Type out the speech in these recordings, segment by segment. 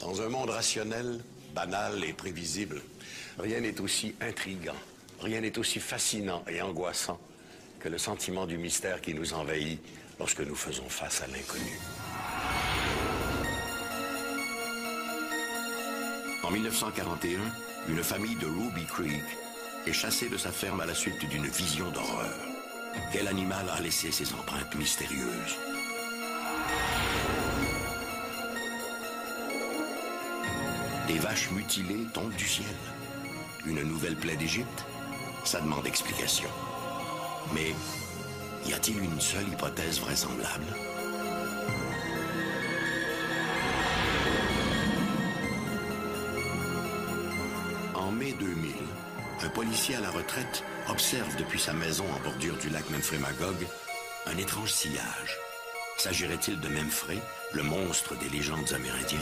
Dans un monde rationnel, banal et prévisible, rien n'est aussi intriguant, rien n'est aussi fascinant et angoissant que le sentiment du mystère qui nous envahit lorsque nous faisons face à l'inconnu. En 1941, une famille de Ruby Creek est chassée de sa ferme à la suite d'une vision d'horreur. Quel animal a laissé ses empreintes mystérieuses? Des vaches mutilées tombent du ciel. Une nouvelle plaie d'Égypte? Ça demande explication. Mais y a-t-il une seule hypothèse vraisemblable? En mai 2000, un policier à la retraite observe depuis sa maison en bordure du lac Memphremagog un étrange sillage. S'agirait-il de Memphrey, le monstre des légendes amérindiennes?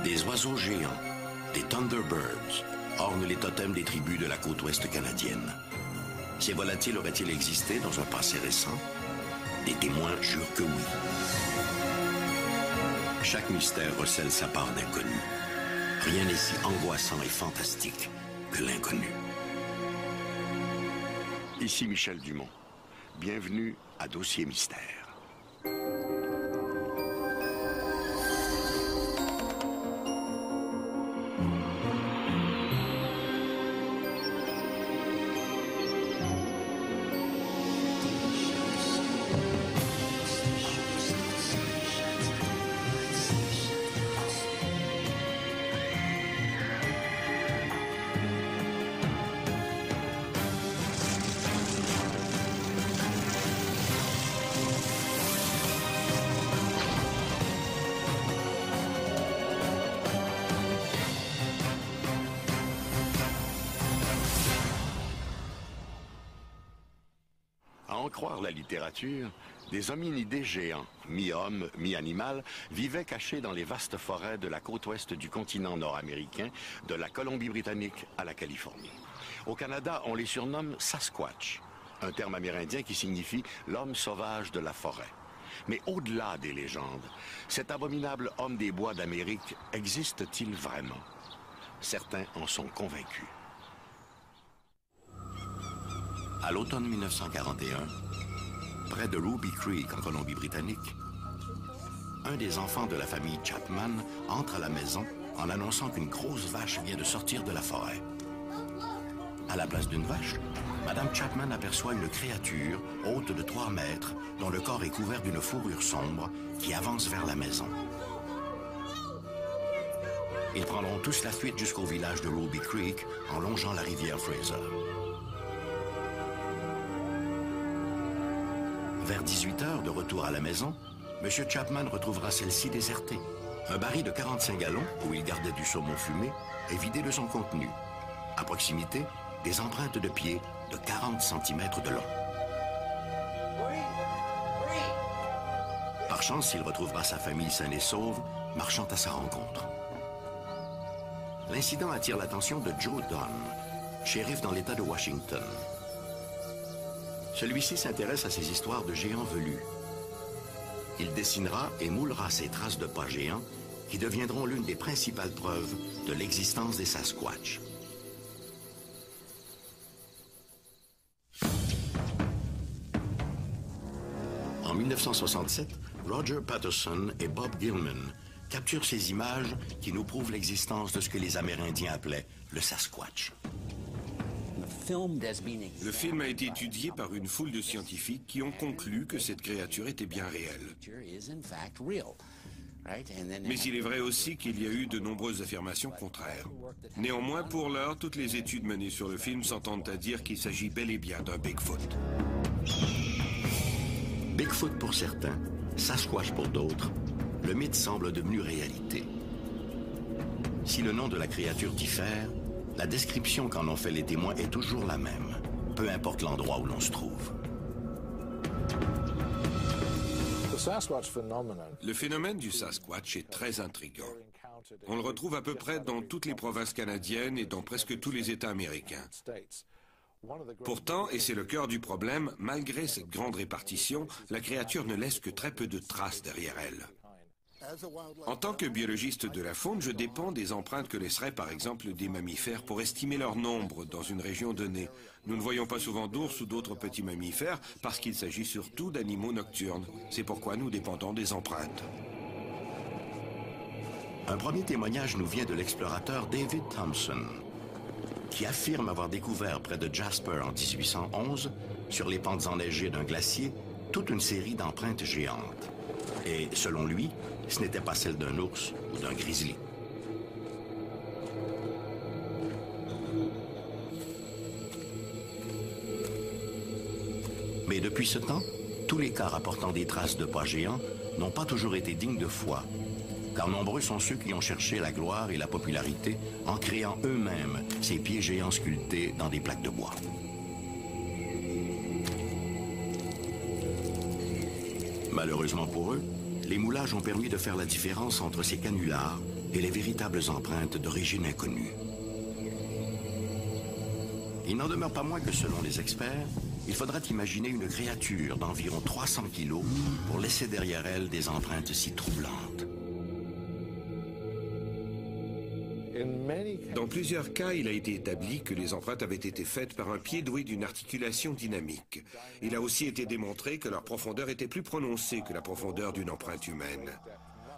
Des oiseaux géants, des Thunderbirds, ornent les totems des tribus de la côte ouest canadienne. Ces volatiles auraient-ils existé dans un passé récent? Des témoins jurent que oui. Chaque mystère recèle sa part d'inconnu. Rien n'est si angoissant et fantastique que l'inconnu. Ici Michel Dumont. Bienvenue à Dossier Mystère. À en croire la littérature, des hominidés géants, mi-homme, mi-animal, vivaient cachés dans les vastes forêts de la côte ouest du continent nord-américain, de la Colombie-Britannique à la Californie. Au Canada, on les surnomme Sasquatch, un terme amérindien qui signifie l'homme sauvage de la forêt. Mais au-delà des légendes, cet abominable homme des bois d'Amérique existe-t-il vraiment? Certains en sont convaincus. À l'automne 1941, près de Ruby Creek en Colombie-Britannique, un des enfants de la famille Chapman entre à la maison en annonçant qu'une grosse vache vient de sortir de la forêt. À la place d'une vache, Madame Chapman aperçoit une créature haute de 3 mètres dont le corps est couvert d'une fourrure sombre qui avance vers la maison. Ils prendront tous la fuite jusqu'au village de Ruby Creek en longeant la rivière Fraser. Vers 18 h, de retour à la maison, M. Chapman retrouvera celle-ci désertée. Un baril de 45 gallons, où il gardait du saumon fumé, est vidé de son contenu. À proximité, des empreintes de pieds de 40 cm de long. Par chance, il retrouvera sa famille saine et sauve, marchant à sa rencontre. L'incident attire l'attention de Joe Dunn, shérif dans l'État de Washington. Celui-ci s'intéresse à ces histoires de géants velus. Il dessinera et moulera ces traces de pas géants qui deviendront l'une des principales preuves de l'existence des Sasquatch. En 1967, Roger Patterson et Bob Gilman capturent ces images qui nous prouvent l'existence de ce que les Amérindiens appelaient le Sasquatch. Le film a été étudié par une foule de scientifiques qui ont conclu que cette créature était bien réelle. Mais il est vrai aussi qu'il y a eu de nombreuses affirmations contraires. Néanmoins, pour l'heure, toutes les études menées sur le film s'entendent à dire qu'il s'agit bel et bien d'un Bigfoot. Bigfoot pour certains, Sasquatch pour d'autres, le mythe semble devenu réalité. Si le nom de la créature diffère, la description qu'en ont fait les témoins est toujours la même, peu importe l'endroit où l'on se trouve. Le phénomène du Sasquatch est très intriguant. On le retrouve à peu près dans toutes les provinces canadiennes et dans presque tous les États américains. Pourtant, et c'est le cœur du problème, malgré cette grande répartition, la créature ne laisse que très peu de traces derrière elle. En tant que biologiste de la faune, je dépends des empreintes que laisseraient par exemple des mammifères pour estimer leur nombre dans une région donnée. Nous ne voyons pas souvent d'ours ou d'autres petits mammifères parce qu'il s'agit surtout d'animaux nocturnes. C'est pourquoi nous dépendons des empreintes. Un premier témoignage nous vient de l'explorateur David Thompson, qui affirme avoir découvert près de Jasper en 1811, sur les pentes enneigées d'un glacier, toute une série d'empreintes géantes. Et, selon lui, ce n'était pas celle d'un ours ou d'un grizzly. Mais depuis ce temps, tous les cas rapportant des traces de pas géants n'ont pas toujours été dignes de foi, car nombreux sont ceux qui ont cherché la gloire et la popularité en créant eux-mêmes ces pieds géants sculptés dans des plaques de bois. Malheureusement pour eux, les moulages ont permis de faire la différence entre ces canulars et les véritables empreintes d'origine inconnue. Il n'en demeure pas moins que selon les experts, il faudrait imaginer une créature d'environ 300 kilos pour laisser derrière elle des empreintes si troublantes. Dans plusieurs cas, il a été établi que les empreintes avaient été faites par un pied doué d'une articulation dynamique. Il a aussi été démontré que leur profondeur était plus prononcée que la profondeur d'une empreinte humaine.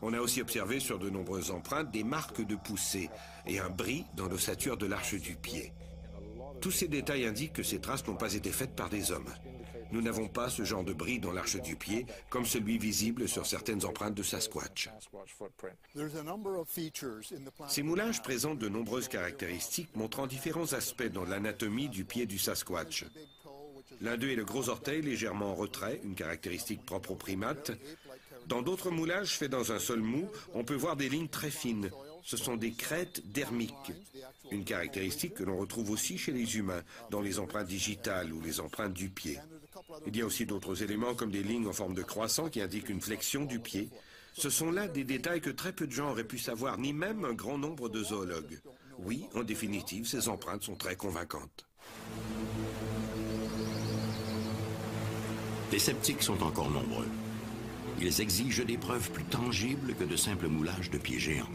On a aussi observé sur de nombreuses empreintes des marques de poussée et un bris dans l'ossature de l'arche du pied. Tous ces détails indiquent que ces traces n'ont pas été faites par des hommes. Nous n'avons pas ce genre de bris dans l'arche du pied, comme celui visible sur certaines empreintes de Sasquatch. Ces moulages présentent de nombreuses caractéristiques montrant différents aspects dans l'anatomie du pied du Sasquatch. L'un d'eux est le gros orteil légèrement en retrait, une caractéristique propre aux primates. Dans d'autres moulages faits dans un sol mou, on peut voir des lignes très fines. Ce sont des crêtes dermiques, une caractéristique que l'on retrouve aussi chez les humains, dans les empreintes digitales ou les empreintes du pied. Il y a aussi d'autres éléments comme des lignes en forme de croissant qui indiquent une flexion du pied. Ce sont là des détails que très peu de gens auraient pu savoir, ni même un grand nombre de zoologues. Oui, en définitive, ces empreintes sont très convaincantes. Les sceptiques sont encore nombreux. Ils exigent des preuves plus tangibles que de simples moulages de pieds géants.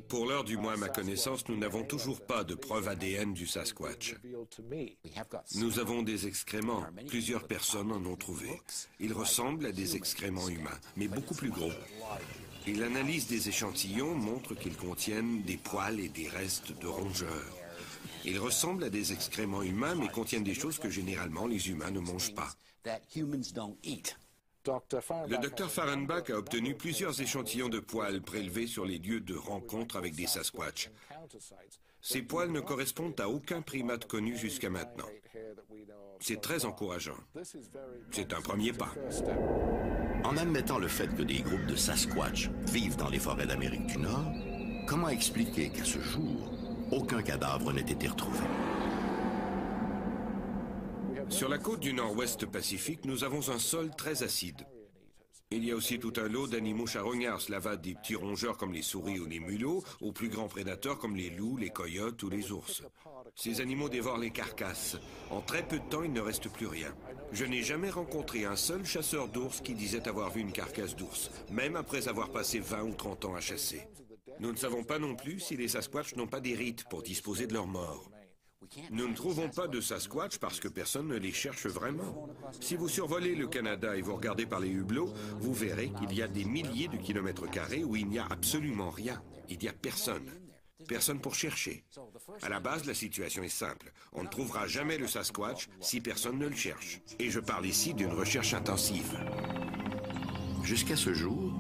Pour l'heure, du moins à ma connaissance, nous n'avons toujours pas de preuve ADN du Sasquatch. Nous avons des excréments. Plusieurs personnes en ont trouvé. Ils ressemblent à des excréments humains, mais beaucoup plus gros. Et l'analyse des échantillons montre qu'ils contiennent des poils et des restes de rongeurs. Ils ressemblent à des excréments humains, mais contiennent des choses que généralement les humains ne mangent pas. Le docteur Fahrenbach a obtenu plusieurs échantillons de poils prélevés sur les lieux de rencontre avec des Sasquatch. Ces poils ne correspondent à aucun primate connu jusqu'à maintenant. C'est très encourageant. C'est un premier pas. En admettant le fait que des groupes de Sasquatch vivent dans les forêts d'Amérique du Nord, comment expliquer qu'à ce jour, aucun cadavre n'ait été retrouvé? Sur la côte du nord-ouest Pacifique, nous avons un sol très acide. Il y a aussi tout un lot d'animaux charognards. Cela va des petits rongeurs comme les souris ou les mulots, aux plus grands prédateurs comme les loups, les coyotes ou les ours. Ces animaux dévorent les carcasses. En très peu de temps, il ne reste plus rien. Je n'ai jamais rencontré un seul chasseur d'ours qui disait avoir vu une carcasse d'ours, même après avoir passé 20 ou 30 ans à chasser. Nous ne savons pas non plus si les Sasquatch n'ont pas des rites pour disposer de leurs morts. Nous ne trouvons pas de Sasquatch parce que personne ne les cherche vraiment. Si vous survolez le Canada et vous regardez par les hublots, vous verrez qu'il y a des milliers de kilomètres carrés où il n'y a absolument rien. Il n'y a personne. Personne pour chercher. À la base, la situation est simple. On ne trouvera jamais le Sasquatch si personne ne le cherche. Et je parle ici d'une recherche intensive. Jusqu'à ce jour,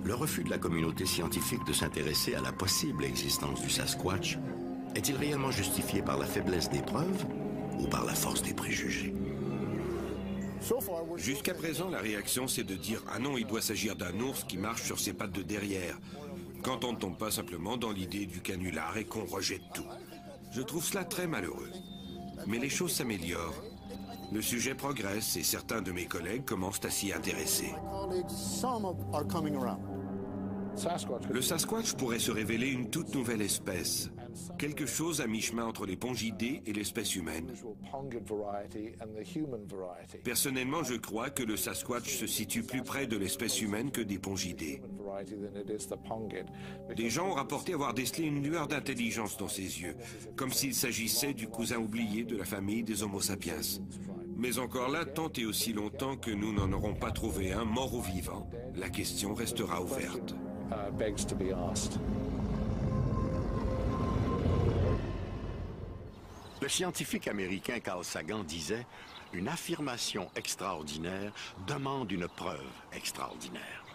le refus de la communauté scientifique de s'intéresser à la possible existence du Sasquatch est-il réellement justifié par la faiblesse des preuves ou par la force des préjugés? Jusqu'à présent, la réaction, c'est de dire « Ah non, il doit s'agir d'un ours qui marche sur ses pattes de derrière », quand on ne tombe pas simplement dans l'idée du canular et qu'on rejette tout. Je trouve cela très malheureux. Mais les choses s'améliorent. Le sujet progresse et certains de mes collègues commencent à s'y intéresser. Le Sasquatch pourrait se révéler une toute nouvelle espèce, quelque chose à mi-chemin entre les pongidés et l'espèce humaine. Personnellement, je crois que le Sasquatch se situe plus près de l'espèce humaine que des pongidés. Des gens ont rapporté avoir décelé une lueur d'intelligence dans ses yeux, comme s'il s'agissait du cousin oublié de la famille des Homo sapiens. Mais encore là, tant et aussi longtemps que nous n'en aurons pas trouvé un mort ou vivant, la question restera ouverte. Le scientifique américain Carl Sagan disait « Une affirmation extraordinaire demande une preuve extraordinaire ».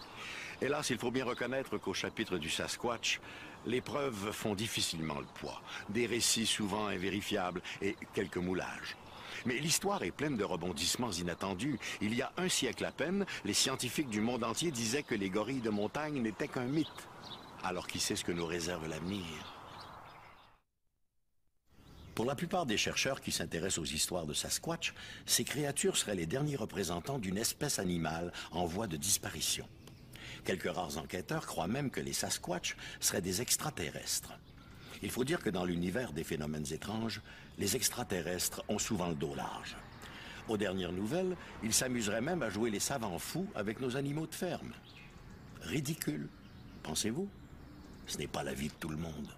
Hélas, il faut bien reconnaître qu'au chapitre du Sasquatch, les preuves font difficilement le poids. Des récits souvent invérifiables et quelques moulages. Mais l'histoire est pleine de rebondissements inattendus. Il y a un siècle à peine, les scientifiques du monde entier disaient que les gorilles de montagne n'étaient qu'un mythe. Alors qui sait ce que nous réserve l'avenir? Pour la plupart des chercheurs qui s'intéressent aux histoires de Sasquatch, ces créatures seraient les derniers représentants d'une espèce animale en voie de disparition. Quelques rares enquêteurs croient même que les Sasquatch seraient des extraterrestres. Il faut dire que dans l'univers des phénomènes étranges, les extraterrestres ont souvent le dos large. Aux dernières nouvelles, ils s'amuseraient même à jouer les savants fous avec nos animaux de ferme. Ridicule, pensez-vous? Ce n'est pas la vie de tout le monde.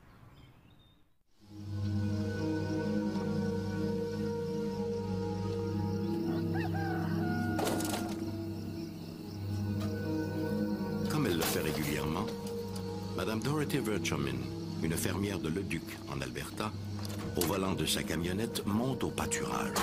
Comme elle le fait régulièrement, Madame Dorothy Verchomin, une fermière de Leduc, en Alberta, au volant de sa camionnette, monte au pâturage.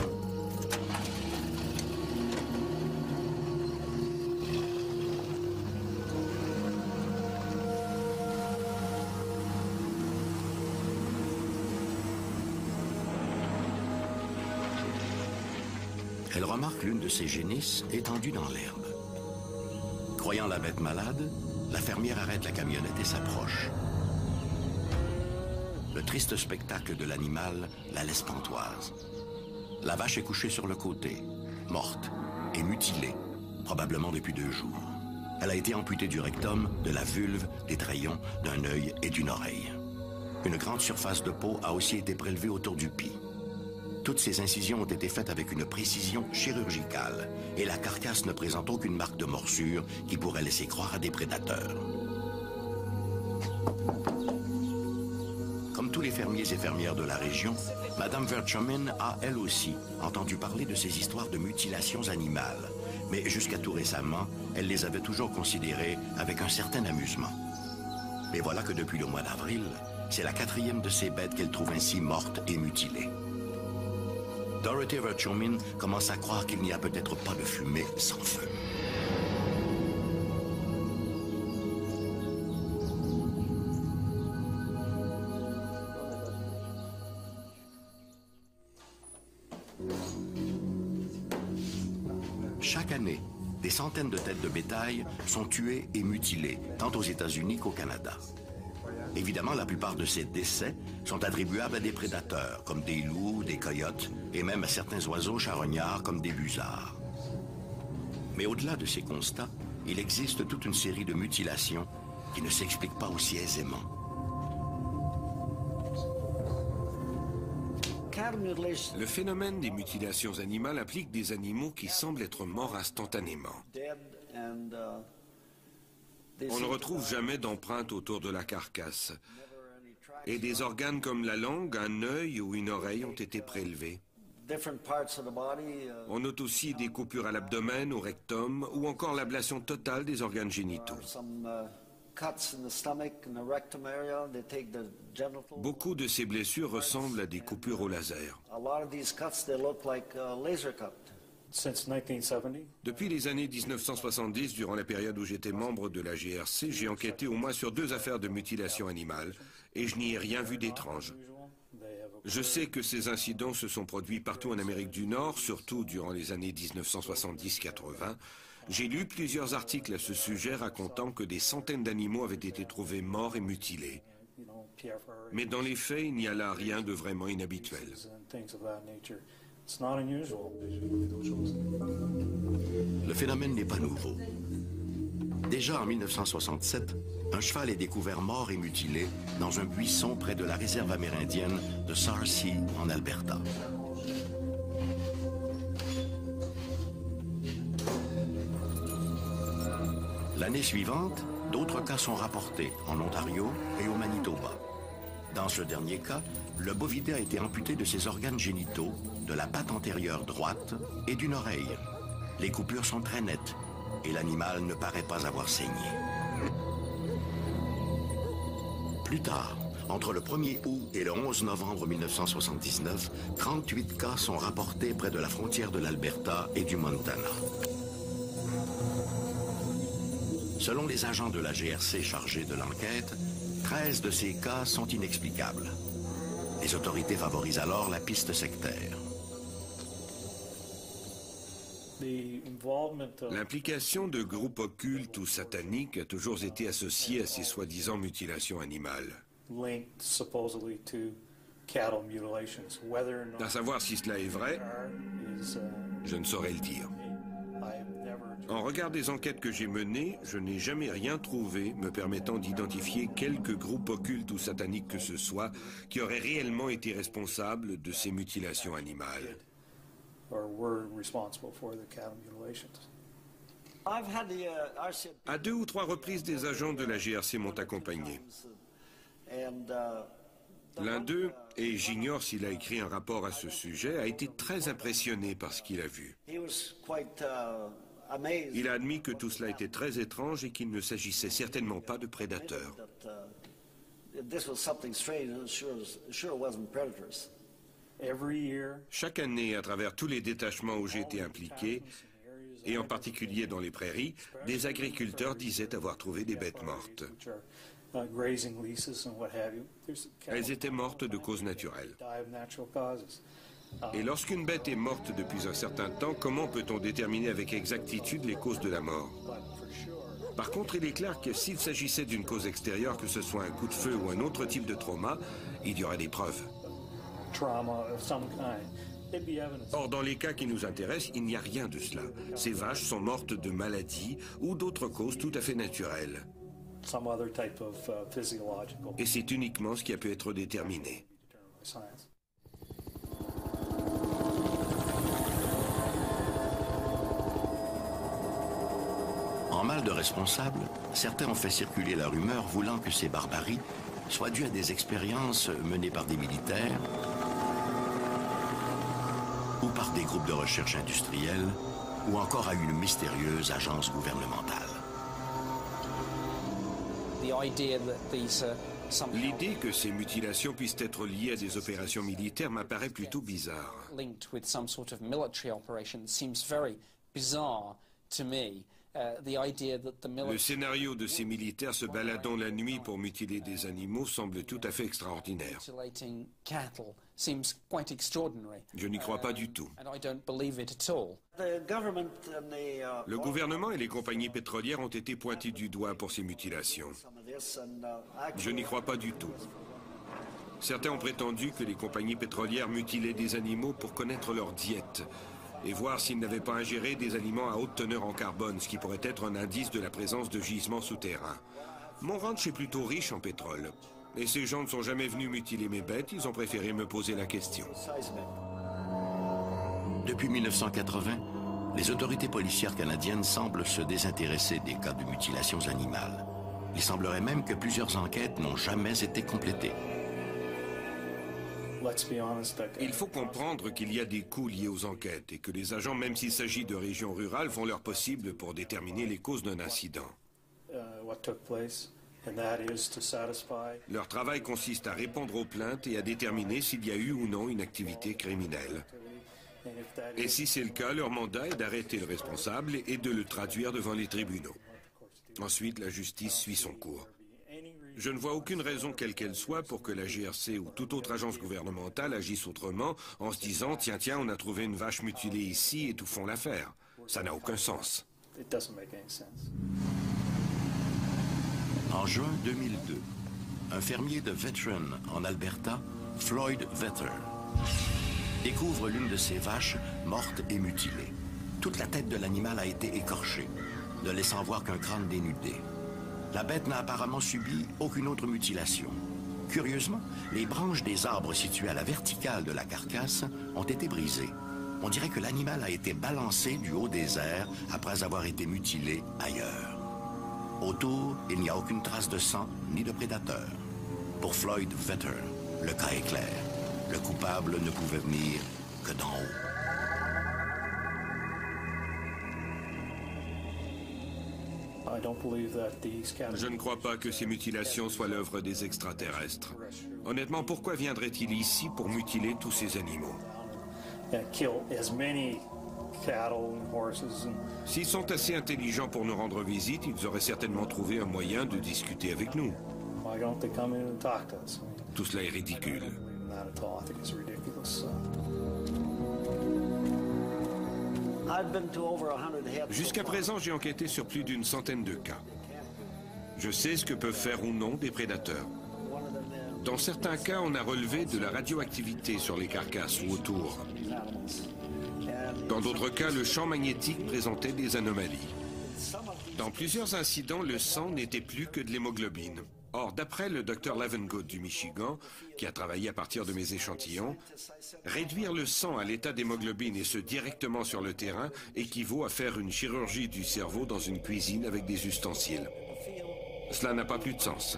Elle remarque l'une de ses génisses étendue dans l'herbe. Croyant la bête malade, la fermière arrête la camionnette et s'approche. Le triste spectacle de l'animal la laisse pantoise. La vache est couchée sur le côté, morte et mutilée, probablement depuis 2 jours. Elle a été amputée du rectum, de la vulve, des traillons, d'un œil et d'une oreille. Une grande surface de peau a aussi été prélevée autour du pis. Toutes ces incisions ont été faites avec une précision chirurgicale et la carcasse ne présente aucune marque de morsure qui pourrait laisser croire à des prédateurs. Comme tous les fermiers et fermières de la région, Madame Verchomin a, elle aussi, entendu parler de ces histoires de mutilations animales. Mais jusqu'à tout récemment, elle les avait toujours considérées avec un certain amusement. Mais voilà que depuis le mois d'avril, c'est la 4e de ces bêtes qu'elle trouve ainsi morte et mutilée. Dorothy Verchomin commence à croire qu'il n'y a peut-être pas de fumée sans feu. Chaque année, des centaines de têtes de bétail sont tuées et mutilées, tant aux États-Unis qu'au Canada. Évidemment, la plupart de ces décès sont attribuables à des prédateurs, comme des loups, des coyotes, et même à certains oiseaux charognards, comme des busards. Mais au-delà de ces constats, il existe toute une série de mutilations qui ne s'expliquent pas aussi aisément. Le phénomène des mutilations animales implique des animaux qui semblent être morts instantanément. On ne retrouve jamais d'empreintes autour de la carcasse. Et des organes comme la langue, un œil ou une oreille ont été prélevés. On note aussi des coupures à l'abdomen, au rectum, ou encore l'ablation totale des organes génitaux. Beaucoup de ces blessures ressemblent à des coupures au laser. Depuis les années 1970, durant la période où j'étais membre de la GRC, j'ai enquêté au moins sur 2 affaires de mutilation animale et je n'y ai rien vu d'étrange. Je sais que ces incidents se sont produits partout en Amérique du Nord, surtout durant les années 1970-80. J'ai lu plusieurs articles à ce sujet racontant que des centaines d'animaux avaient été trouvés morts et mutilés. Mais dans les faits, il n'y a là rien de vraiment inhabituel. Le phénomène n'est pas nouveau. Déjà en 1967, un cheval est découvert mort et mutilé dans un buisson près de la réserve amérindienne de Sarcee en Alberta. L'année suivante, d'autres cas sont rapportés en Ontario et au Manitoba. Dans ce dernier cas, le bovidé a été amputé de ses organes génitaux, de la patte antérieure droite et d'une oreille. Les coupures sont très nettes et l'animal ne paraît pas avoir saigné. Plus tard, entre le 1er août et le 11 novembre 1979, 38 cas sont rapportés près de la frontière de l'Alberta et du Montana. Selon les agents de la GRC chargés de l'enquête, 13 de ces cas sont inexplicables. Les autorités favorisent alors la piste sectaire. L'implication de groupes occultes ou sataniques a toujours été associée à ces soi-disant mutilations animales. À savoir si cela est vrai, je ne saurais le dire. En regard des enquêtes que j'ai menées, je n'ai jamais rien trouvé me permettant d'identifier quelque groupe occulte ou satanique que ce soit qui aurait réellement été responsable de ces mutilations animales. À 2 ou 3 reprises, des agents de la GRC m'ont accompagné. L'un d'eux, et j'ignore s'il a écrit un rapport à ce sujet, a été très impressionné par ce qu'il a vu. Il a admis que tout cela était très étrange et qu'il ne s'agissait certainement pas de prédateurs. Chaque année, à travers tous les détachements où j'ai été impliqué, et en particulier dans les prairies, des agriculteurs disaient avoir trouvé des bêtes mortes. Elles étaient mortes de causes naturelles. Et lorsqu'une bête est morte depuis un certain temps, comment peut-on déterminer avec exactitude les causes de la mort? Par contre, il est clair que s'il s'agissait d'une cause extérieure, que ce soit un coup de feu ou un autre type de trauma, il y aurait des preuves. Or, dans les cas qui nous intéressent, il n'y a rien de cela. Ces vaches sont mortes de maladies ou d'autres causes tout à fait naturelles. Et c'est uniquement ce qui a pu être déterminé. En mal de responsables, certains ont fait circuler la rumeur voulant que ces barbaries soient dues à des expériences menées par des militaires ou par des groupes de recherche industriels ou encore à une mystérieuse agence gouvernementale. L'idée que ces mutilations puissent être liées à des opérations militaires m'apparaît plutôt bizarre. Le scénario de ces militaires se baladant la nuit pour mutiler des animaux semble tout à fait extraordinaire. Je n'y crois pas du tout. Le gouvernement et les compagnies pétrolières ont été pointés du doigt pour ces mutilations. Je n'y crois pas du tout. Certains ont prétendu que les compagnies pétrolières mutilaient des animaux pour connaître leur diète et voir s'ils n'avaient pas ingéré des aliments à haute teneur en carbone, ce qui pourrait être un indice de la présence de gisements souterrains. Mon ranch est plutôt riche en pétrole. Et ces gens ne sont jamais venus mutiler mes bêtes, ils ont préféré me poser la question. Depuis 1980, les autorités policières canadiennes semblent se désintéresser des cas de mutilations animales. Il semblerait même que plusieurs enquêtes n'ont jamais été complétées. Il faut comprendre qu'il y a des coûts liés aux enquêtes et que les agents, même s'il s'agit de régions rurales, font leur possible pour déterminer les causes d'un incident. Leur travail consiste à répondre aux plaintes et à déterminer s'il y a eu ou non une activité criminelle. Et si c'est le cas, leur mandat est d'arrêter le responsable et de le traduire devant les tribunaux. Ensuite, la justice suit son cours. Je ne vois aucune raison, quelle qu'elle soit, pour que la GRC ou toute autre agence gouvernementale agisse autrement en se disant « Tiens, on a trouvé une vache mutilée ici et tout font l'affaire ». Ça n'a aucun sens. En juin 2002, un fermier de Veteran en Alberta, Floyd Vetter, découvre l'une de ses vaches morte et mutilée. Toute la tête de l'animal a été écorchée. ne laissant voir qu'un crâne dénudé. La bête n'a apparemment subi aucune autre mutilation. Curieusement, les branches des arbres situés à la verticale de la carcasse ont été brisées. On dirait que l'animal a été balancé du haut des airs après avoir été mutilé ailleurs. Autour, il n'y a aucune trace de sang ni de prédateur. Pour Floyd Vetter, le cas est clair. Le coupable ne pouvait venir que d'en haut. Je ne crois pas que ces mutilations soient l'œuvre des extraterrestres. Honnêtement, pourquoi viendraient-ils ici pour mutiler tous ces animaux? S'ils sont assez intelligents pour nous rendre visite, ils auraient certainement trouvé un moyen de discuter avec nous. Tout cela est ridicule. Jusqu'à présent, j'ai enquêté sur plus d'une centaine de cas. Je sais ce que peuvent faire ou non des prédateurs. Dans certains cas, on a relevé de la radioactivité sur les carcasses ou autour. Dans d'autres cas, le champ magnétique présentait des anomalies. Dans plusieurs incidents, le sang n'était plus que de l'hémoglobine. Or, d'après le Dr Levengood du Michigan, qui a travaillé à partir de mes échantillons, réduire le sang à l'état d'hémoglobine et ce directement sur le terrain équivaut à faire une chirurgie du cerveau dans une cuisine avec des ustensiles. Cela n'a pas plus de sens.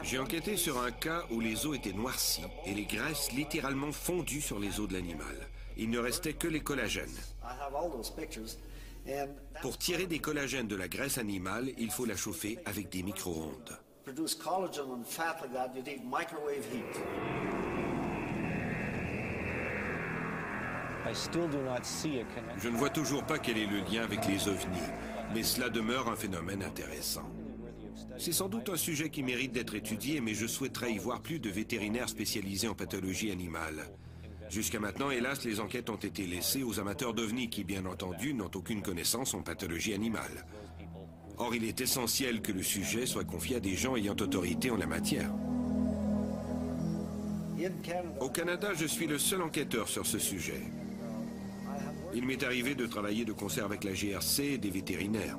J'ai enquêté sur un cas où les os étaient noircis et les graisses littéralement fondues sur les os de l'animal. Il ne restait que les collagènes. Pour tirer des collagènes de la graisse animale, il faut la chauffer avec des micro-ondes. Je ne vois toujours pas quel est le lien avec les ovnis, mais cela demeure un phénomène intéressant. C'est sans doute un sujet qui mérite d'être étudié, mais je souhaiterais y voir plus de vétérinaires spécialisés en pathologie animale. Jusqu'à maintenant, hélas, les enquêtes ont été laissées aux amateurs d'ovnis qui, bien entendu, n'ont aucune connaissance en pathologie animale. Or, il est essentiel que le sujet soit confié à des gens ayant autorité en la matière. Au Canada, je suis le seul enquêteur sur ce sujet. Il m'est arrivé de travailler de concert avec la GRC et des vétérinaires.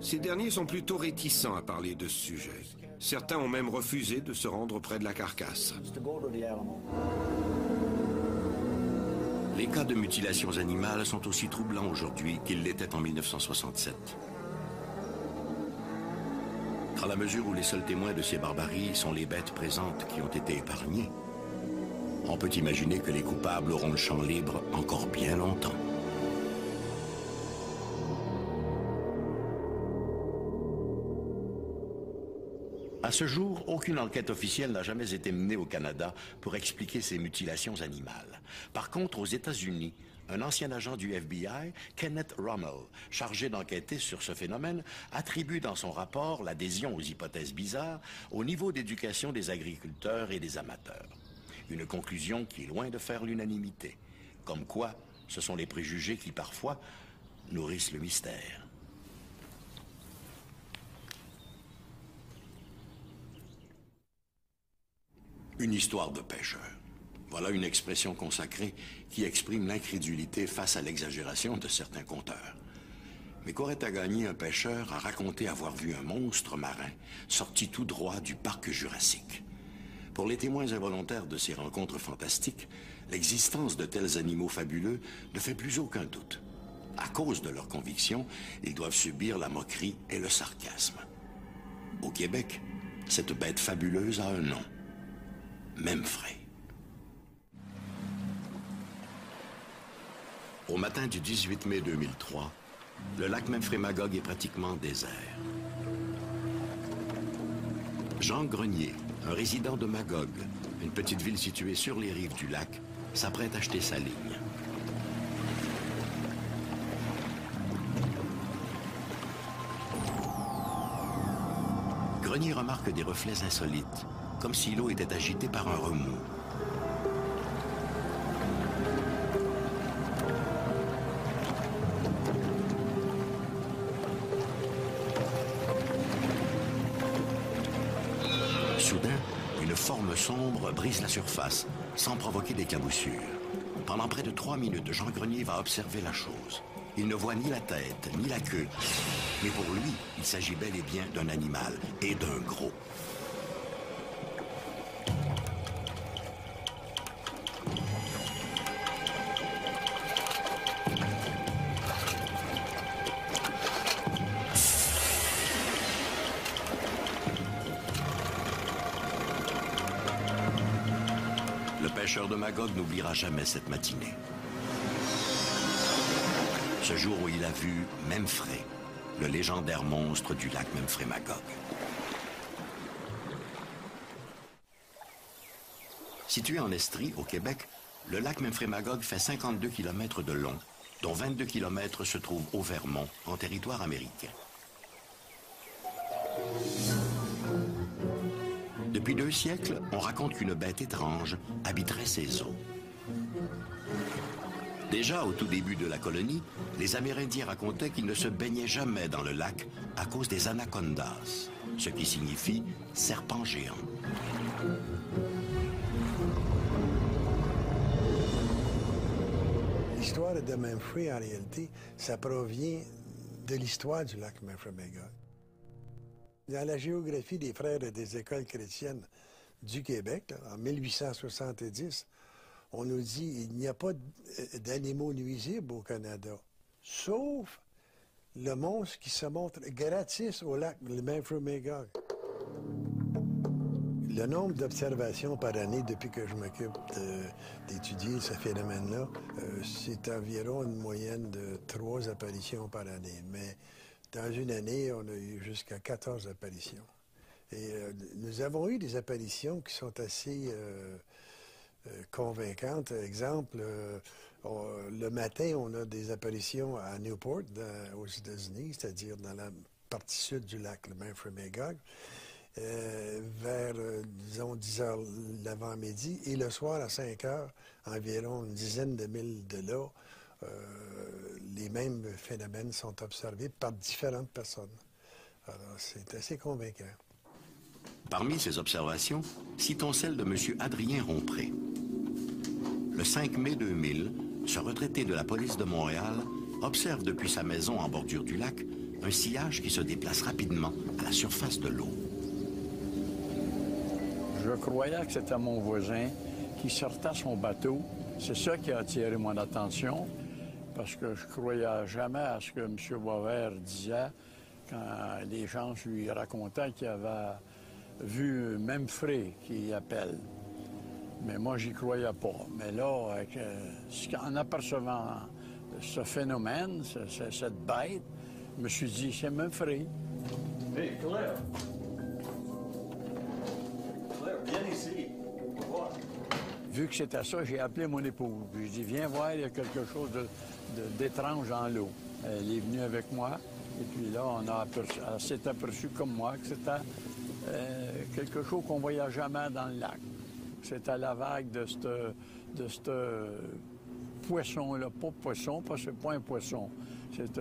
Ces derniers sont plutôt réticents à parler de ce sujet. Certains ont même refusé de se rendre près de la carcasse. Les cas de mutilations animales sont aussi troublants aujourd'hui qu'ils l'étaient en 1967. Dans la mesure où les seuls témoins de ces barbaries sont les bêtes présentes qui ont été épargnées, on peut imaginer que les coupables auront le champ libre encore bien longtemps. À ce jour, aucune enquête officielle n'a jamais été menée au Canada pour expliquer ces mutilations animales. Par contre, aux États-Unis, un ancien agent du FBI, Kenneth Rommel, chargé d'enquêter sur ce phénomène, attribue dans son rapport l'adhésion aux hypothèses bizarres au niveau d'éducation des agriculteurs et des amateurs. Une conclusion qui est loin de faire l'unanimité. Comme quoi, ce sont les préjugés qui, parfois, nourrissent le mystère. Une histoire de pêcheur. Voilà une expression consacrée qui exprime l'incrédulité face à l'exagération de certains conteurs. Mais qu'aurait à gagner un pêcheur à raconter avoir vu un monstre marin sorti tout droit du parc jurassique? Pour les témoins involontaires de ces rencontres fantastiques, l'existence de tels animaux fabuleux ne fait plus aucun doute. À cause de leurs convictions, ils doivent subir la moquerie et le sarcasme. Au Québec, cette bête fabuleuse a un nom. Memphrey. Au matin du 18 mai 2003, le lac Memphremagog est pratiquement désert. Jean Grenier, un résident de Magog, une petite ville située sur les rives du lac, s'apprête à acheter sa ligne. Grenier remarque des reflets insolites, comme si l'eau était agitée par un remous. Soudain, une forme sombre brise la surface, sans provoquer d'éclaboussure. Pendant près de 3 minutes, Jean Grenier va observer la chose. Il ne voit ni la tête, ni la queue. Mais pour lui, il s'agit bel et bien d'un animal, et d'un gros. Le pêcheur de Magog n'oubliera jamais cette matinée. Ce jour où il a vu Memphrey, le légendaire monstre du lac Memphrey-Magog. Situé en Estrie, au Québec, le lac Memphrey-Magog fait 52 km de long, dont 22 km se trouvent au Vermont, en territoire américain. Depuis 2 siècles, on raconte qu'une bête étrange habiterait ces eaux. Déjà au tout début de la colonie, les Amérindiens racontaient qu'ils ne se baignaient jamais dans le lac à cause des anacondas, ce qui signifie serpent géant. L'histoire de Memphrey, en réalité, ça provient de l'histoire du lac Memphrey-Magog. Dans la géographie des frères des écoles chrétiennes du Québec, là, en 1870, on nous dit qu'il n'y a pas d'animaux nuisibles au Canada, sauf le monstre qui se montre gratis au lac Memphrey-Magog. Le nombre d'observations par année depuis que je m'occupe d'étudier ce phénomène-là, c'est environ une moyenne de 3 apparitions par année. Mais dans une année, on a eu jusqu'à 14 apparitions. Et nous avons eu des apparitions qui sont assez convaincantes. Exemple, le matin, on a des apparitions à Newport, aux États-Unis, c'est-à-dire dans la partie sud du lac, le Memphrey-Magog, vers, disons, 10 heures l'avant-midi. Et le soir, à 5 heures, environ une dizaine de milles de là, les mêmes phénomènes sont observés par différentes personnes. Alors, c'est assez convaincant. Parmi ces observations, citons celle de M. Adrien Rompré. Le 5 mai 2000, ce retraité de la police de Montréal observe depuis sa maison en bordure du lac un sillage qui se déplace rapidement à la surface de l'eau. Je croyais que c'était mon voisin qui sortait son bateau. C'est ça qui a attiré mon attention, parce que je croyais jamais à ce que M. Boisvert disait quand les gens lui racontaient qu'il avait vu Memphrey qui appelle. Mais moi, j'y croyais pas. Mais là, en apercevant ce phénomène, cette bête, je me suis dit, c'est Memphrey. Hey, Claire! Claire, viens ici. Voir. Vu que c'était ça, j'ai appelé mon épouse. J'ai dit, viens voir, il y a quelque chose d'étrange dans l'eau. Elle est venue avec moi. Et puis là, elle s'est aperçue comme moi que c'était quelque chose qu'on ne voyait jamais dans le lac. C'était la vague de ce poisson-là. Pas poisson, parce que c'est pas un poisson. C'est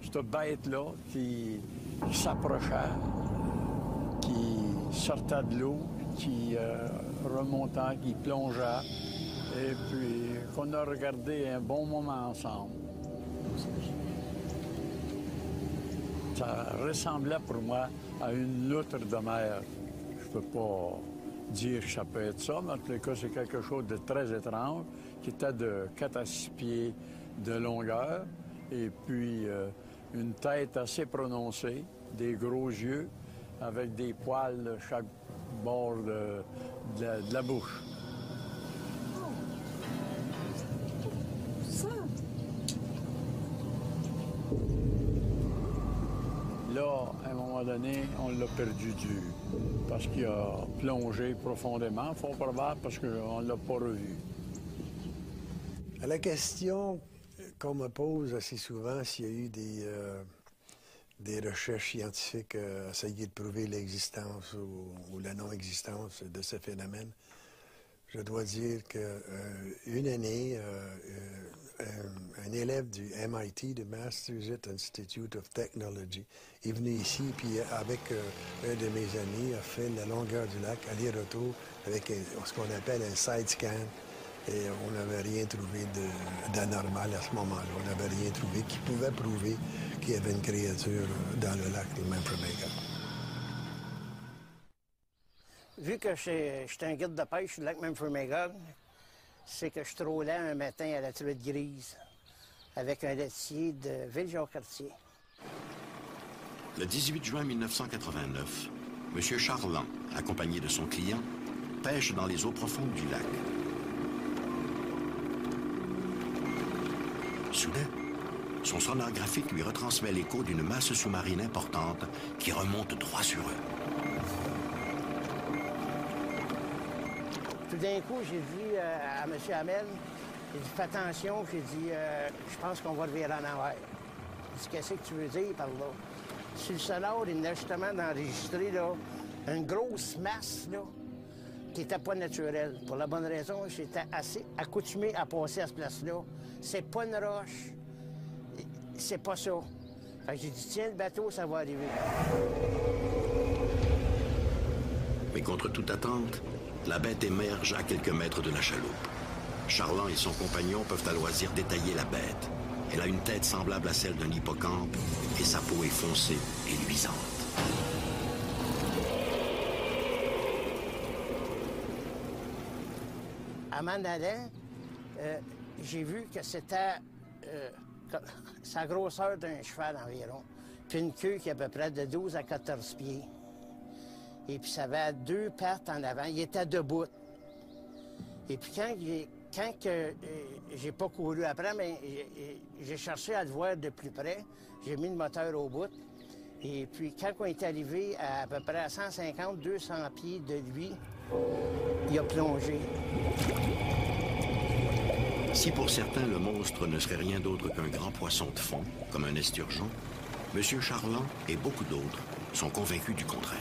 cette bête-là qui s'approchait, qui sortait de l'eau, qui remontait, qui plongeait. Et puis qu'on a regardé un bon moment ensemble. Ça ressemblait pour moi à une loutre de mer. Je peux pas dire que ça peut être ça, mais en tout cas, c'est quelque chose de très étrange, qui était de 4 à 6 pieds de longueur, et puis une tête assez prononcée, des gros yeux, avec des poils de chaque bord de la bouche. Là, à un moment donné, on l'a perdu de vue parce qu'il a plongé profondément, fort probable parce qu'on ne l'a pas revu. À la question qu'on me pose assez souvent, s'il y a eu des recherches scientifiques à essayer de prouver l'existence ou la non-existence de ce phénomène, je dois dire qu'une année, un élève du MIT, du Massachusetts Institute of Technology, est venu ici, puis avec un de mes amis, a fait la longueur du lac, aller-retour, avec ce qu'on appelle un side scan, Et on n'avait rien trouvé d'anormal à ce moment-là. On n'avait rien trouvé qui pouvait prouver qu'il y avait une créature dans le lac de Memphremagog. Vu que j'étais un guide de pêche sur le lac Memphremagog, c'est que je trôlais un matin à la truite grise avec un laitier de Ville-Jacques-Cartier. Le 18 juin 1989, M. Charland, accompagné de son client, pêche dans les eaux profondes du lac. Soudain, son sonar graphique lui retransmet l'écho d'une masse sous-marine importante qui remonte droit sur eux. Tout d'un coup, j'ai dit à M. Hamel, j'ai dit, fais attention, j'ai dit, je pense qu'on va le virer en envers. Il dit, qu'est-ce que tu veux dire par là? Sur le sonar, il venait justement d'enregistrer là, une grosse masse là, qui n'était pas naturelle. Pour la bonne raison, j'étais assez accoutumé à passer à ce place-là. C'est pas une roche, c'est pas ça. Fait que j'ai dit, tiens, le bateau, ça va arriver. Mais contre toute attente, la bête émerge à quelques mètres de la chaloupe. Charland et son compagnon peuvent à loisir détailler la bête. Elle a une tête semblable à celle d'un hippocampe et sa peau est foncée et luisante. À m'en allant, j'ai vu que c'était sa grosseur d'un cheval environ, puis une queue qui est à peu près de 12 à 14 pieds. Et puis ça avait 2 pattes en avant. Il était debout. Et puis quand j'ai pas couru après, mais j'ai cherché à le voir de plus près, j'ai mis le moteur au bout. Et puis quand on est arrivé à peu près à 150-200 pieds de lui, il a plongé. Si pour certains le monstre ne serait rien d'autre qu'un grand poisson de fond, comme un esturgeon, M. Charland et beaucoup d'autres sont convaincus du contraire.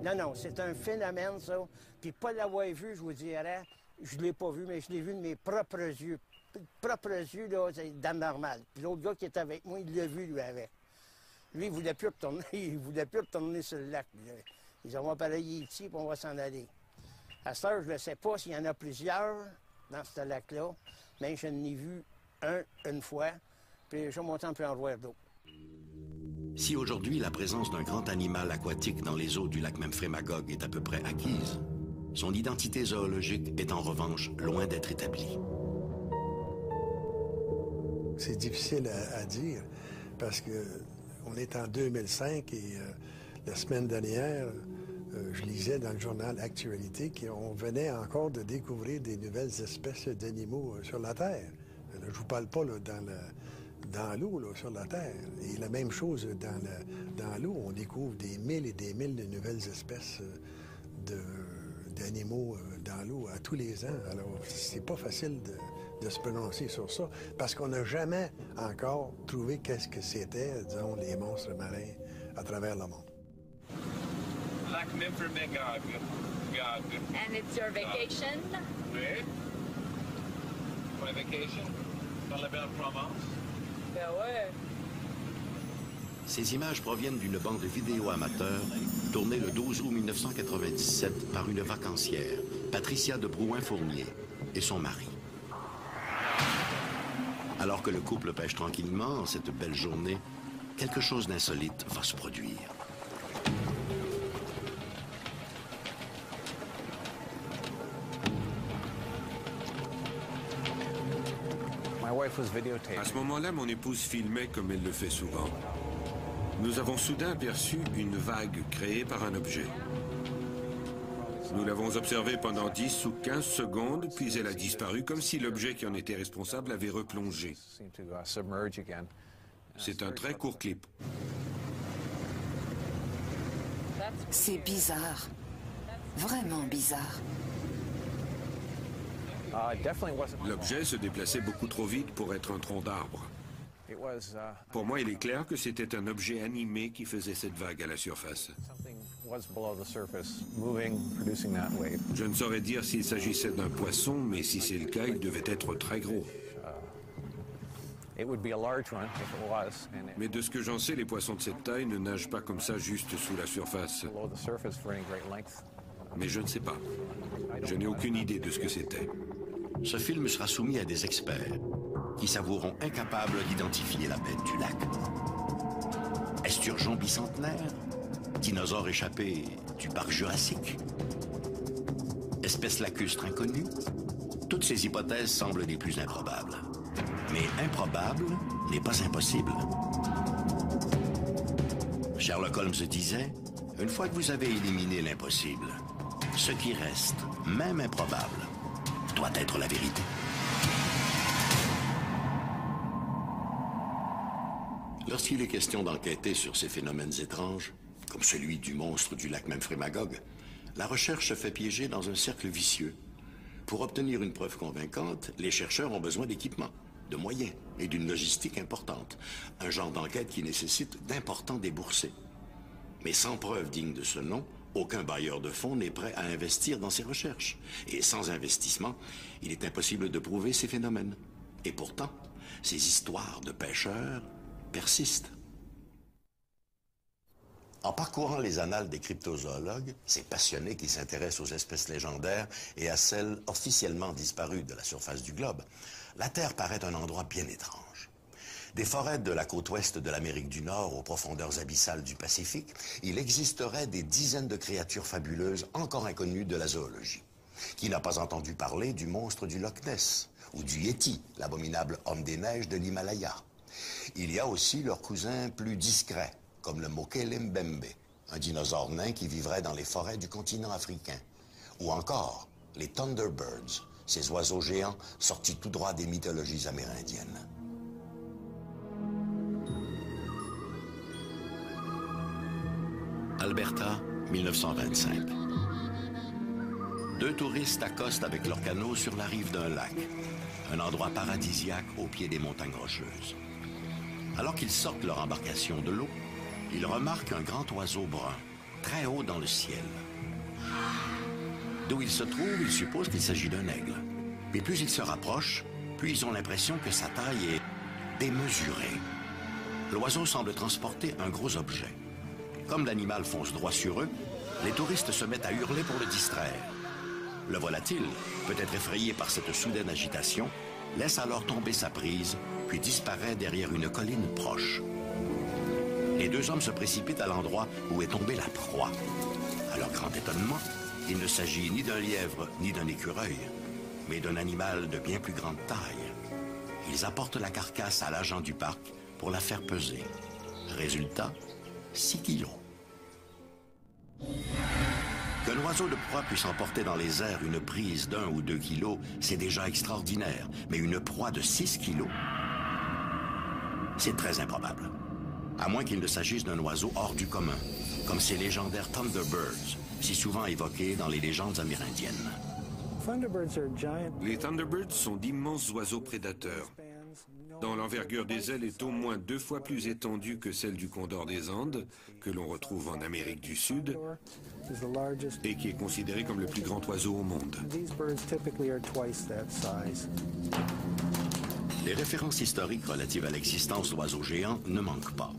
Non, non, c'est un phénomène, ça. Puis pas l'avoir vu, je vous dirais, je ne l'ai pas vu, mais je l'ai vu de mes propres yeux. Propres yeux, là, c'est d'anormal. Puis l'autre gars qui était avec moi, il l'a vu, lui, avec. Lui, il ne voulait plus retourner, il voulait plus retourner sur le lac. Ils ont appareillé ici, puis on va s'en aller. À cette heure, je ne sais pas s'il y en a plusieurs dans ce lac-là, mais je n'ai vu un une fois, puis je vais monter en plus en revoir d'autres. Si aujourd'hui la présence d'un grand animal aquatique dans les eaux du lac Memphremagog est à peu près acquise, son identité zoologique est en revanche loin d'être établie. C'est difficile à dire parce qu'on est en 2005 et la semaine dernière, je lisais dans le journal Actualité qu'on venait encore de découvrir des nouvelles espèces d'animaux sur la Terre. Là, je ne vous parle pas là, dans l'eau, sur la Terre. Et la même chose dans l'eau, on découvre des milles et des milles de nouvelles espèces d'animaux dans l'eau à tous les ans. Alors, c'est pas facile de se prononcer sur ça, parce qu'on n'a jamais encore trouvé qu'est-ce que c'était, disons, les monstres marins à travers le monde. Lac Memphremagog. And it's your vacation? Oui. My vacation dans la belle Provence. Ben ouais. Ces images proviennent d'une bande vidéo amateur tournée le 12 août 1997 par une vacancière, Patricia de Brouin-Fournier, et son mari. Alors que le couple pêche tranquillement en cette belle journée, quelque chose d'insolite va se produire. À ce moment-là, mon épouse filmait comme elle le fait souvent. Nous avons soudain aperçu une vague créée par un objet. Nous l'avons observée pendant 10 ou 15 secondes, puis elle a disparu comme si l'objet qui en était responsable avait replongé. C'est un très court clip. C'est bizarre. Vraiment bizarre. L'objet se déplaçait beaucoup trop vite pour être un tronc d'arbre. Pour moi, il est clair que c'était un objet animé qui faisait cette vague à la surface. Je ne saurais dire s'il s'agissait d'un poisson, mais si c'est le cas, il devait être très gros. Mais de ce que j'en sais, les poissons de cette taille ne nagent pas comme ça juste sous la surface. mais je ne sais pas. Je n'ai aucune idée de ce que c'était. Ce film sera soumis à des experts qui s'avoueront incapables d'identifier la bête du lac. Esturgeon bicentenaire? Dinosaure échappé du parc Jurassique? Espèce lacustre inconnue? Toutes ces hypothèses semblent les plus improbables. Mais improbable n'est pas impossible. Sherlock Holmes disait, une fois que vous avez éliminé l'impossible, ce qui reste, même improbable, doit être la vérité. Lorsqu'il est question d'enquêter sur ces phénomènes étranges, comme celui du monstre du lac Memphremagog, la recherche se fait piéger dans un cercle vicieux. Pour obtenir une preuve convaincante, les chercheurs ont besoin d'équipements, de moyens et d'une logistique importante. Un genre d'enquête qui nécessite d'importants déboursés. Mais sans preuve digne de ce nom, aucun bailleur de fonds n'est prêt à investir dans ces recherches. Et sans investissement, il est impossible de prouver ces phénomènes. Et pourtant, ces histoires de pêcheurs persistent. En parcourant les annales des cryptozoologues, ces passionnés qui s'intéressent aux espèces légendaires et à celles officiellement disparues de la surface du globe, la Terre paraît un endroit bien étrange. Des forêts de la côte ouest de l'Amérique du Nord aux profondeurs abyssales du Pacifique, il existerait des dizaines de créatures fabuleuses encore inconnues de la zoologie. Qui n'a pas entendu parler du monstre du Loch Ness ou du Yéti, l'abominable homme des neiges de l'Himalaya? Il y a aussi leurs cousins plus discrets, comme le Mokele Mbembe, un dinosaure nain qui vivrait dans les forêts du continent africain. Ou encore les Thunderbirds, ces oiseaux géants sortis tout droit des mythologies amérindiennes. Alberta, 1925. Deux touristes accostent avec leur canot sur la rive d'un lac, un endroit paradisiaque au pied des montagnes rocheuses. Alors qu'ils sortent leur embarcation de l'eau, ils remarquent un grand oiseau brun, très haut dans le ciel. D'où il se trouve, ils supposent qu'il s'agit d'un aigle. Mais plus ils se rapprochent, plus ils ont l'impression que sa taille est démesurée. L'oiseau semble transporter un gros objet. Comme l'animal fonce droit sur eux, les touristes se mettent à hurler pour le distraire. Le volatile, peut-être effrayé par cette soudaine agitation, laisse alors tomber sa prise, puis disparaît derrière une colline proche. Les deux hommes se précipitent à l'endroit où est tombée la proie. À leur grand étonnement, il ne s'agit ni d'un lièvre ni d'un écureuil, mais d'un animal de bien plus grande taille. Ils apportent la carcasse à l'agent du parc pour la faire peser. Résultat, 6 kilos. Qu'un oiseau de proie puisse emporter dans les airs une prise d'1 ou 2 kilos, c'est déjà extraordinaire. Mais une proie de 6 kilos, c'est très improbable. À moins qu'il ne s'agisse d'un oiseau hors du commun, comme ces légendaires Thunderbirds, si souvent évoqués dans les légendes amérindiennes. Les Thunderbirds sont d'immenses oiseaux prédateurs, dont l'envergure des ailes est au moins 2 fois plus étendue que celle du condor des Andes, que l'on retrouve en Amérique du Sud, et qui est considéré comme le plus grand oiseau au monde. Les références historiques relatives à l'existence d'oiseaux géants ne manquent pas.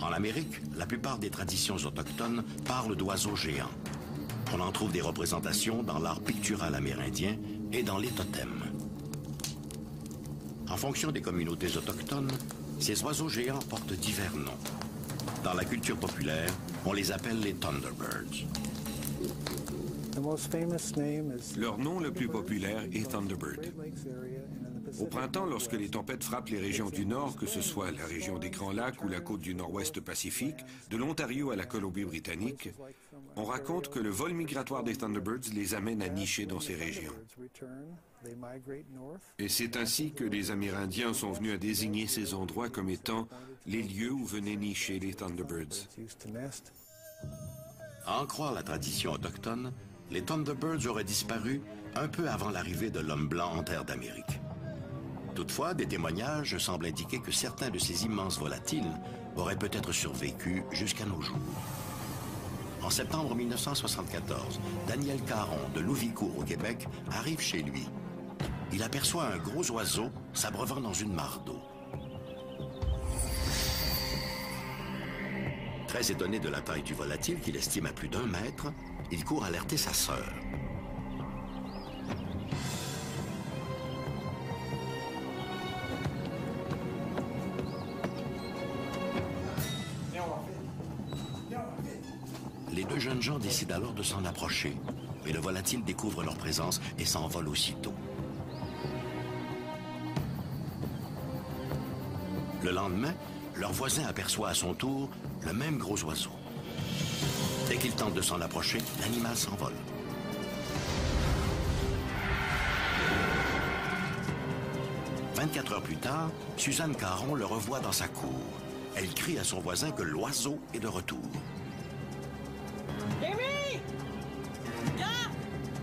En Amérique, la plupart des traditions autochtones parlent d'oiseaux géants. On en trouve des représentations dans l'art pictural amérindien et dans les totems. En fonction des communautés autochtones, ces oiseaux géants portent divers noms. Dans la culture populaire, on les appelle les Thunderbirds. Leur nom le plus populaire est Thunderbird. Au printemps, lorsque les tempêtes frappent les régions du Nord, que ce soit la région des Grands Lacs ou la côte du Nord-Ouest Pacifique, de l'Ontario à la Colombie-Britannique, on raconte que le vol migratoire des Thunderbirds les amène à nicher dans ces régions. Et c'est ainsi que les Amérindiens sont venus à désigner ces endroits comme étant les lieux où venaient nicher les Thunderbirds. À en croire la tradition autochtone, les Thunderbirds auraient disparu un peu avant l'arrivée de l'homme blanc en terre d'Amérique. Toutefois, des témoignages semblent indiquer que certains de ces immenses volatiles auraient peut-être survécu jusqu'à nos jours. En septembre 1974, Daniel Caron de Louvicourt au Québec arrive chez lui. Il aperçoit un gros oiseau s'abreuvant dans une mare d'eau. Très étonné de la taille du volatile qu'il estime à plus d'1 mètre, il court alerter sa sœur. Les deux jeunes gens décident alors de s'en approcher, mais le volatile découvre leur présence et s'envole aussitôt. Le lendemain, leur voisin aperçoit à son tour le même gros oiseau. Dès qu'il tente de s'en approcher, l'animal s'envole. « 24 heures plus tard, Suzanne Caron le revoit dans sa cour. Elle crie à son voisin que l'oiseau est de retour. Jimmy!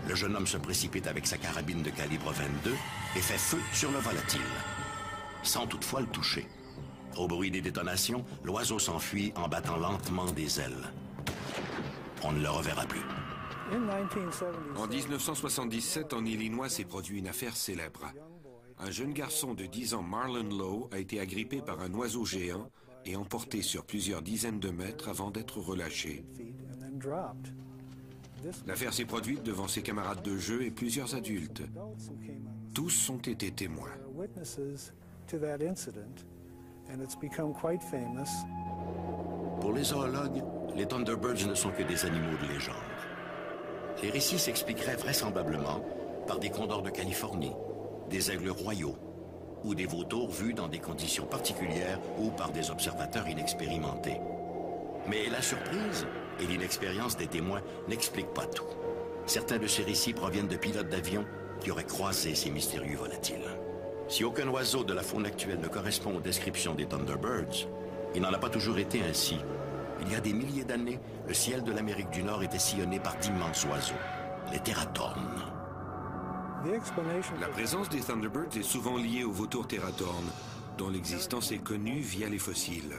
Le jeune homme se précipite avec sa carabine de calibre 22 et fait feu sur le volatile, sans toutefois le toucher. Au bruit des détonations, l'oiseau s'enfuit en battant lentement des ailes. On ne le reverra plus. En 1977, en Illinois, s'est produit une affaire célèbre. Un jeune garçon de 10 ans, Marlon Lowe, a été agrippé par un oiseau géant et emporté sur plusieurs dizaines de mètres avant d'être relâché. L'affaire s'est produite devant ses camarades de jeu et plusieurs adultes. Tous ont été témoins. Pour les zoologues, les Thunderbirds ne sont que des animaux de légende. Les récits s'expliqueraient vraisemblablement par des condors de Californie, des aigles royaux ou des vautours vus dans des conditions particulières ou par des observateurs inexpérimentés. Mais la surprise et l'inexpérience des témoins n'expliquent pas tout. Certains de ces récits proviennent de pilotes d'avion qui auraient croisé ces mystérieux volatiles. Si aucun oiseau de la faune actuelle ne correspond aux descriptions des Thunderbirds, il n'en a pas toujours été ainsi. Il y a des milliers d'années, le ciel de l'Amérique du Nord était sillonné par d'immenses oiseaux, les teratornes. La présence des Thunderbirds est souvent liée aux vautours teratornes, dont l'existence est connue via les fossiles.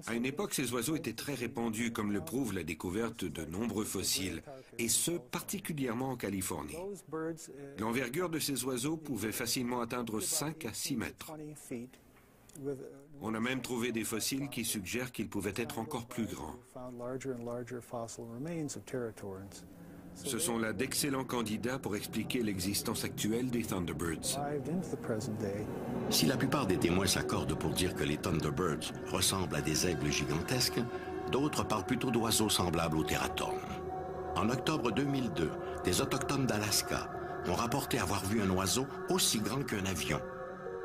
À une époque, ces oiseaux étaient très répandus, comme le prouve la découverte de nombreux fossiles, et ce, particulièrement en Californie. L'envergure de ces oiseaux pouvait facilement atteindre 5 à 6 mètres. On a même trouvé des fossiles qui suggèrent qu'ils pouvaient être encore plus grands. Ce sont là d'excellents candidats pour expliquer l'existence actuelle des Thunderbirds. Si la plupart des témoins s'accordent pour dire que les Thunderbirds ressemblent à des aigles gigantesques, d'autres parlent plutôt d'oiseaux semblables aux teratornes. En octobre 2002, des autochtones d'Alaska ont rapporté avoir vu un oiseau aussi grand qu'un avion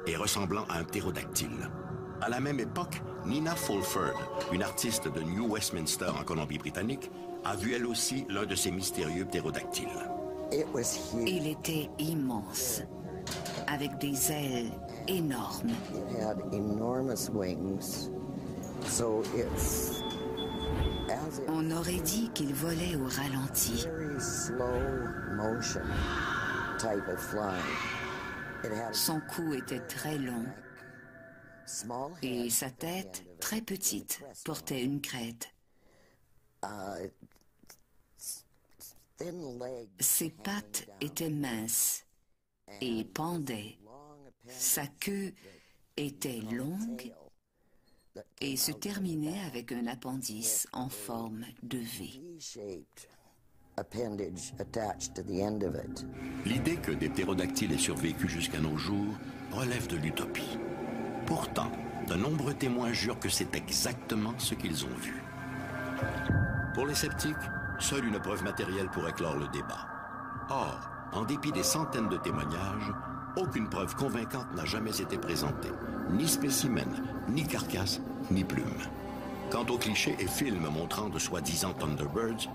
et ressemblant à un ptérodactyle. À la même époque, Nina Fulford, une artiste de New Westminster en Colombie-Britannique, a vu elle aussi l'un de ces mystérieux ptérodactyles. Il était immense, avec des ailes énormes. On aurait dit qu'il volait au ralenti. Son cou était très long et sa tête, très petite, portait une crête. Ses pattes étaient minces et pendaient. Sa queue était longue et se terminait avec un appendice en forme de V. L'idée que des ptérodactyles aient survécu jusqu'à nos jours relève de l'utopie. Pourtant, de nombreux témoins jurent que c'est exactement ce qu'ils ont vu. Pour les sceptiques, seule une preuve matérielle pourrait clore le débat. Or, en dépit des centaines de témoignages, aucune preuve convaincante n'a jamais été présentée. Ni spécimen, ni carcasse, ni plume. Quant aux clichés et films montrant de soi-disant Thunderbirds,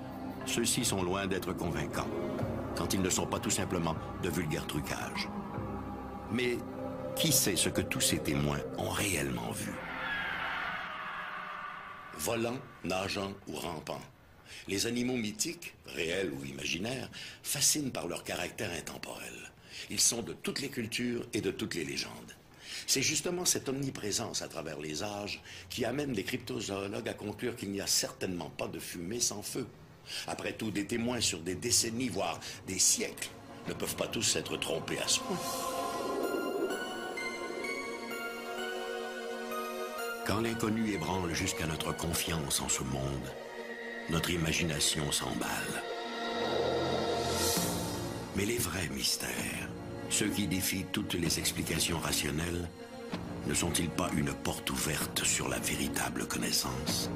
ceux-ci sont loin d'être convaincants, quand ils ne sont pas tout simplement de vulgaires trucages. Mais qui sait ce que tous ces témoins ont réellement vu? Volant, nageant ou rampant, les animaux mythiques, réels ou imaginaires, fascinent par leur caractère intemporel. Ils sont de toutes les cultures et de toutes les légendes. C'est justement cette omniprésence à travers les âges qui amène les cryptozoologues à conclure qu'il n'y a certainement pas de fumée sans feu. Après tout, des témoins sur des décennies, voire des siècles, ne peuvent pas tous s'être trompés à ce point. Quand l'inconnu ébranle jusqu'à notre confiance en ce monde, notre imagination s'emballe. Mais les vrais mystères, ceux qui défient toutes les explications rationnelles, ne sont-ils pas une porte ouverte sur la véritable connaissance ?